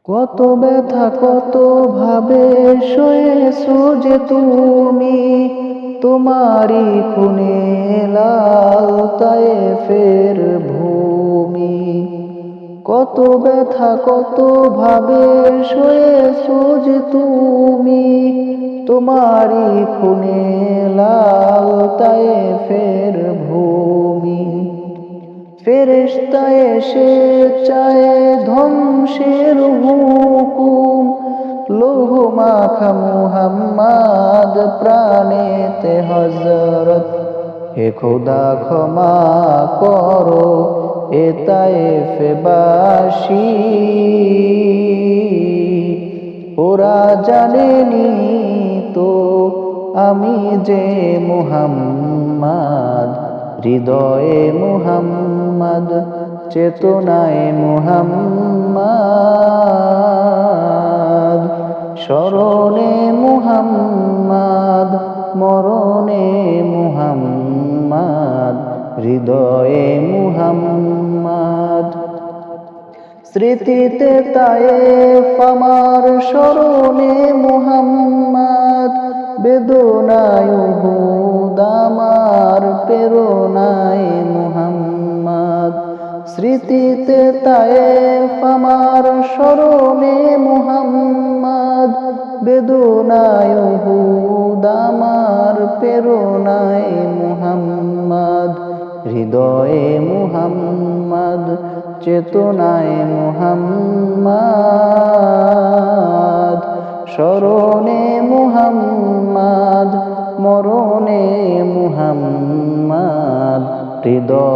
কত ব্যথা কত ভাবে সয়েছো যে তুমি, তোমারই খুনে লাল তায়েফের ভূমি। কত ব্যথা কত ভাবে সয়েছো যে তুমি, তোমারই খুনে লাল তায়েফের ভূমি। ফেরেশতা এসে চায় ধ্বংসের হুকুম, লৌহ মাখা মুহাম্মদ প্রাণেতে হযরত। হে খোদা ক্ষমা করো এ তায়েফবাসী, ওরা জানেনি তো আমি যে মুহাম্মদ। হৃদয়ে মুহাম্মদ, চেতনায় মুহাম্মদ, স্মরণে মুহাম্মদ, মরণে মুহাম্মদ, হৃদয়ে মুহাম্মদ। স্মৃতিতে তায়েফ আমার, স্মরণে মুহাম্মদ, বেদনায় উহুদ আমার, প্রেরণায় মুহাম্মদ। স্মৃতিতে তায়েফ আমার, স্মরণে মুহাম্মদ, বেদনায় উহুদ আমার, প্রেরণায় মুহাম্মদ, হৃদয়ে মুহাম্মদ, চেতনায় মুহাম্মদ, স্মরণে মুহাম্মদ, মরণে মুহাম্মদ, হৃদয়ে